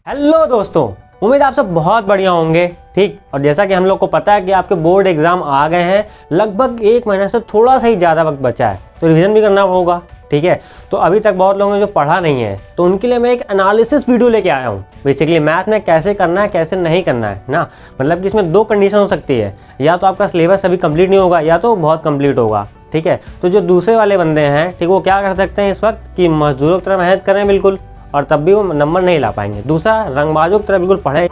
Hello दोस्तों, उम्मीद आप सब बहुत बढ़िया होंगे। ठीक, और जैसा कि हम लोग को पता है कि आपके बोर्ड एग्जाम आ गए हैं, लगभग 1 महीने से थोड़ा सा ही ज़्यादा वक्त बचा है, तो रिवीजन भी करना होगा। ठीक है, तो अभी तक बहुत लोगों ने जो पढ़ा नहीं है, तो उनके लिए मैं एक एनालिसिस वीडियो लेके आया हूँ। बेसिकली मैथ में कैसे करना है कैसे नहीं करना है ना, मतलब कि इसमें 2 कंडीशन हो सकती है, या तो आपका सिलेबस अभी कंप्लीट नहीं होगा या तो बहुत कंप्लीट होगा। ठीक है, तो जो दूसरे वाले बंदे हैं, ठीक, वो क्या कर सकते हैं इस वक्त कि मजदूरों की तरह मेहनत करें बिल्कुल, और तब भी वो नंबर नहीं ला पाएंगे। दूसरा, रंगबाजों की तरह बिल्कुल पढ़े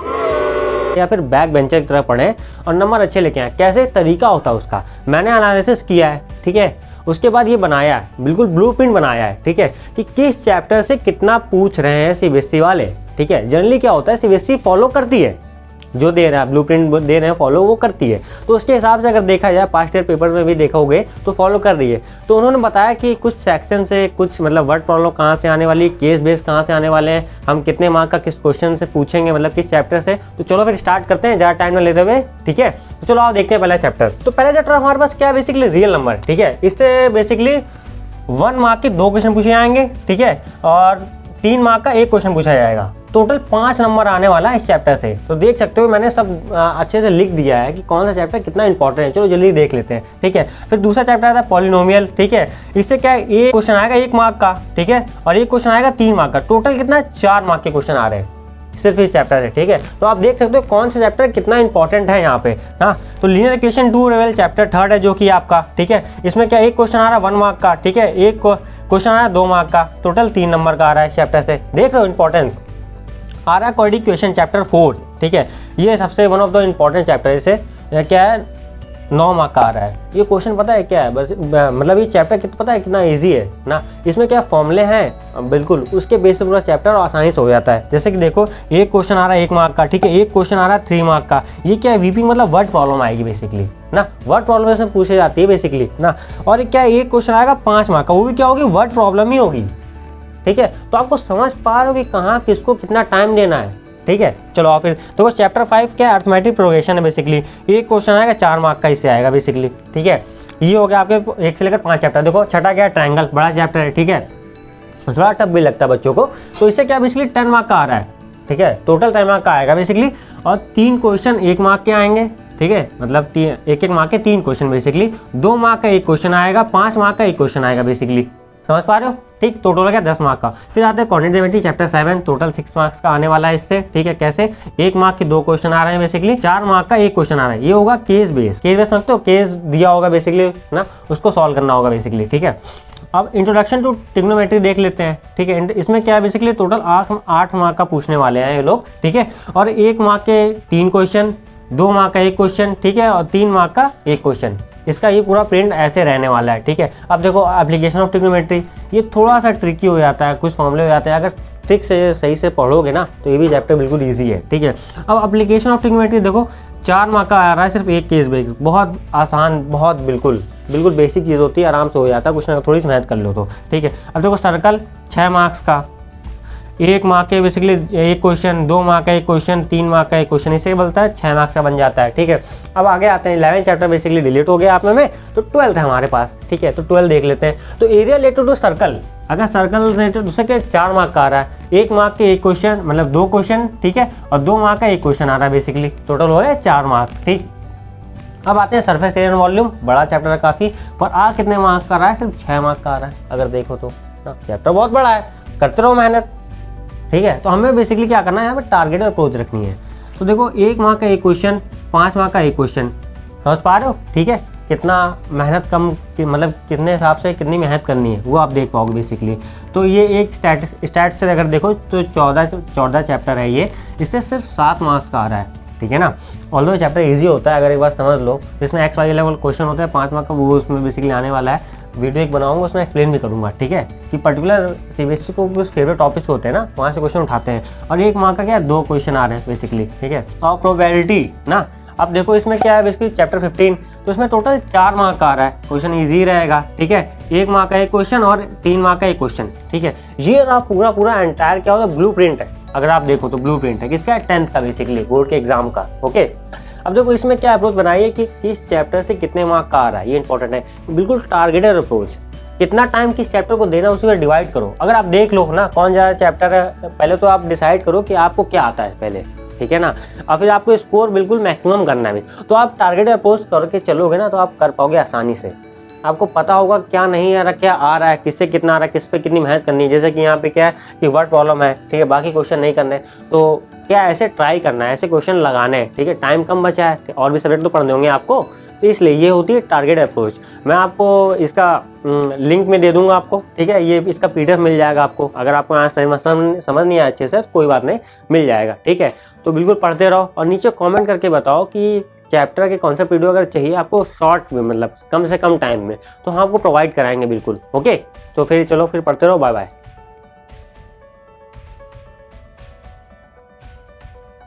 या फिर बैक बेंचर की तरह पढ़े और नंबर अच्छे लेके आए। कैसे तरीका होता है उसका मैंने एनालिसिस किया है। ठीक है, उसके बाद ये बनाया है, बिल्कुल ब्लूप्रिंट बनाया है। ठीक है, कि किस चैप्टर से कितना पूछ रहे हैं सीबीएसई वाले। ठीक है, जनरली क्या होता है, सीबीएसई फॉलो करती है, जो दे रहा है ब्लूप्रिंट दे रहे हैं फॉलो वो करती है, तो उसके हिसाब से अगर देखा जाए पास्ट ईयर पेपर में भी देखा होगे तो फॉलो कर रही है। तो उन्होंने बताया कि कुछ सेक्शन से कुछ मतलब वर्ड प्रॉब्लम कहाँ से आने वाली, केस बेस कहाँ से आने वाले हैं, हम कितने मार्क का किस क्वेश्चन से पूछेंगे, मतलब किस चैप्टर से। तो चलो फिर स्टार्ट करते हैं ज़्यादा टाइम ना लेते हुए। ठीक है, तो चलो आओ देखते हैं पहला चैप्टर। तो पहला चैप्टर हमारे पास क्या है, बेसिकली रियल नंबर। ठीक है, इससे बेसिकली 1 मार्क के 2 क्वेश्चन पूछे जाएंगे। ठीक है, और 3 मार्क का 1 क्वेश्चन पूछा जाएगा। टोटल 5 नंबर आने वाला है इस चैप्टर से। तो देख सकते हो मैंने सब अच्छे से लिख दिया है कि कौन सा चैप्टर कितना इंपॉर्टेंट है। चलो जल्दी देख लेते हैं। ठीक है, फिर दूसरा चैप्टर आता है पॉलिनोमियल। ठीक है, इससे क्या है, एक क्वेश्चन आएगा 1 मार्क का। ठीक है, और 1 क्वेश्चन आएगा 3 मार्क का। टोटल कितना, 4 मार्क के क्वेश्चन आ रहे हैं सिर्फ इस चैप्टर से। ठीक है, तो आप देख सकते हो कौन सा चैप्टर कितना इंपॉर्टेंट है यहाँ पे। हाँ, तो लीनियर इक्वेशन 2 लेवल चैप्टर 3 है जो कि आपका। ठीक है, इसमें क्या 1 क्वेश्चन आ रहा है 1 मार्क का। ठीक है, 1 क्वेश्चन आ रहा है 2 मार्क का, टोटल 3 नंबर का आ रहा है इस चैप्टर से। देख रहे हो इंपॉर्टेंस आ रहा है। Quadratic equation chapter 4। ठीक है, ये सबसे one of the important chapter है। इसे क्या है, 9 मार्क का आ रहा है ये क्वेश्चन। पता है क्या है, बस मतलब ये चैप्टर कितना पता है कितना इजी है ना। इसमें क्या फॉर्मूले हैं बिल्कुल, उसके बेस से पूरा चैप्टर आसानी से हो जाता है। जैसे कि देखो 1 क्वेश्चन आ रहा है 1 मार्क का। ठीक है, 1 क्वेश्चन आ रहा है 3 मार्क का। ये क्या है, वीपी मतलब वर्ड प्रॉब्लम आएगी बेसिकली ना, वर्ड प्रॉब्लम इसमें पूछी जाती है बेसिकली ना। और क्या 1 क्वेश्चन आएगा 5 मार्क का, वो भी क्या होगी, वर्ड प्रॉब्लम ही होगी। ठीक है, तो आपको समझ पा रहे हो कि कहाँ किसको कितना टाइम देना है। ठीक है, चलो आओ फिर। तो चैप्टर 5 क्या है, अर्थमेटिक प्रोग्रेशन है बेसिकली। 1 क्वेश्चन आएगा 4 मार्क का इससे आएगा बेसिकली। ठीक है, ये हो गया आपके 1 से लेकर 5 चैप्टर। देखो छठा क्या है, ट्रायंगल, बड़ा चैप्टर है। ठीक है, थोड़ा टफ भी लगता है बच्चों को, तो इससे क्या बेसिकली 10 मार्क का आ रहा है। ठीक है, टोटल 10 मार्क का आएगा बेसिकली, और 3 क्वेश्चन 1 मार्क के आएंगे। ठीक है, मतलब 1-1 मार्क के 3 क्वेश्चन बेसिकली। 2 मार्क का 1 क्वेश्चन आएगा, 5 मार्क का 1 क्वेश्चन आएगा बेसिकली। समझ पा रहे हो। ठीक, टोटल हो गया 10 मार्क का। फिर आते हैं coordinate geometry chapter 7, total 6 marks का आने वाला है इससे। ठीक है, कैसे, 1 मार्क के 2 क्वेश्चन आ रहे हैं बेसिकली, 4 मार्क का 1 क्वेश्चन आ रहा है। ये होगा केस बेस। केस बेस समझते हो, केस दिया होगा बेसिकली ना, उसको सॉल्व करना होगा बेसिकली। ठीक है, अब इंट्रोडक्शन टू ट्रिग्नोमेट्री देख लेते हैं। ठीक है, इसमें क्या है बेसिकली टोटल 8 मार्क का पूछने वाले हैं ये लोग। ठीक है, और 1 मार्क के 3 क्वेश्चन, 2 मार्क का 1 क्वेश्चन। ठीक है, और 3 मार्क का 1 क्वेश्चन। इसका ये पूरा प्रिंट ऐसे रहने वाला है। ठीक है, अब देखो एप्लीकेशन ऑफ ट्रिग्नोमेट्री, ये थोड़ा सा ट्रिकी हो जाता है, कुछ फॉर्मूले हो जाते हैं। अगर ट्रिक से सही से पढ़ोगे ना तो ये भी चैप्टर बिल्कुल ईजी है। ठीक है, अब एप्लीकेशन ऑफ ट्रिग्नोमेट्री देखो 4 मार्क का आ रहा है, सिर्फ 1 केस बेस, बहुत आसान, बहुत बिल्कुल बेसिक चीज़ होती है, आराम से हो जाता है, कुछ ना थोड़ी सी मेहनत कर लो तो। ठीक है, अब देखो सर्कल 6 मार्क्स का, 1 मार्क के बेसिकली 1 क्वेश्चन, 2 मार्क का 1 क्वेश्चन, 3 मार्क का 1 क्वेश्चन, इससे बनता है 6 मार्क्स का बन जाता है। ठीक है, अब आगे आते हैं 11 चैप्टर बेसिकली डिलीट हो गया आप में, तो 12 है हमारे पास। ठीक है, तो 12 देख लेते हैं। तो एरिया रिलेटेड टू सर्कल, अगर सर्कल रिलेटेड दूसरे के 4 मार्क का आ रहा है, 1 मार्क के 1 क्वेश्चन मतलब 2 क्वेश्चन। ठीक है, और 2 मार्क का 1 क्वेश्चन आ रहा है बेसिकली, टोटल हो गया 4 मार्क। ठीक, अब आते हैं सरफेस एरिया वॉल्यूम, बड़ा चैप्टर है काफ़ी, पर आ कितने मार्क्स का आ रहा है, सिर्फ 6 मार्क का आ रहा है अगर देखो तो ना। चैप्टर बहुत बड़ा है, करते रहो मेहनत। ठीक है, तो हमें बेसिकली क्या करना है, यहाँ पे टारगेटेड अप्रोच रखनी है। तो देखो 1 मार्क का 1 क्वेश्चन, 5 मार्क का 1 क्वेश्चन, समझ पा रहे हो। ठीक है, कितना मेहनत कम मतलब कितने हिसाब से कितनी मेहनत करनी है वो आप देख पाओगे बेसिकली। तो ये एक स्टैट से अगर देखो तो 14 चैप्टर है ये, इससे सिर्फ 7 मार्क्स का आ रहा है। ठीक है ना, ऑल्दो चैप्टर इजी होता है अगर एक बार समझ लो। इसमें एक्स वाई लेवल क्वेश्चन होता है 5 मार्क का, वो उसमें बेसिकली आने वाला है। वीडियो एक बनाऊंगा उसमें एक्सप्लेन भी करूंगा। ठीक है, कि पर्टिकुलर सीबीएसई को कुछ फेवरेट टॉपिक्स होते हैं ना, वहाँ से क्वेश्चन उठाते हैं, और 1 मार्क का क्या है 2 क्वेश्चन आ रहे हैं बेसिकली। ठीक है, और प्रोबेबिलिटी ना, अब देखो इसमें क्या है बेसिकली चैप्टर 15, तो इसमें टोटल 4 मार्क का आ रहा है, क्वेश्चन ईजी रहेगा। ठीक है, 1 मार्क का 1 क्वेश्चन और 3 मार्क का 1 क्वेश्चन। ठीक है, ये ना पूरा एंटायर क्या होता है, ब्लू प्रिंट है। अगर आप देखो तो ब्लू प्रिंट है किसका, 10th का बेसिकली, बोर्ड के एग्जाम का। ओके, अब देखो इसमें क्या अप्रोच बनाइए कि किस चैप्टर से कितने मार्क का आ रहा है, ये इंपॉर्टेंट है। बिल्कुल टारगेटेड अप्रोच, कितना टाइम किस चैप्टर को देना उसी में डिवाइड करो। अगर आप देख लो ना कौन ज़्यादा चैप्टर है, पहले तो आप डिसाइड करो कि आपको क्या आता है पहले, ठीक है ना, और फिर आपको स्कोर बिल्कुल मैक्सिमम करना है। तो आप टारगेटेड अप्रोच करके चलोगे ना तो आप कर पाओगे आसानी से। आपको पता होगा क्या नहीं आ रहा, क्या आ रहा है, किससे कितना आ रहा है, किस पे कितनी मेहनत करनी है। जैसे कि यहाँ पे क्या है कि वर्ड प्रॉब्लम है, ठीक है, बाकी क्वेश्चन नहीं करने, तो क्या ऐसे ट्राई करना है, ऐसे क्वेश्चन लगाने हैं, ठीक है, टाइम कम बचा है और भी सब्जेक्ट तो पढ़ने होंगे आपको, तो इसलिए ये होती है टारगेट अप्रोच। मैं आपको इसका लिंक में दे दूंगा आपको, ठीक है, ये इसका PDF मिल जाएगा आपको। अगर आपको यहाँ समझ नहीं आया अच्छे से कोई बात नहीं, मिल जाएगा, ठीक है। तो बिल्कुल पढ़ते रहो और नीचे कमेंट करके बताओ कि चैप्टर के कॉन्सेप्ट वीडियो अगर चाहिए आपको शॉर्ट में, मतलब कम से कम टाइम में, तो हम आपको प्रोवाइड कराएंगे बिल्कुल। ओके, तो फिर चलो फिर पढ़ते रहो, बाय बाय।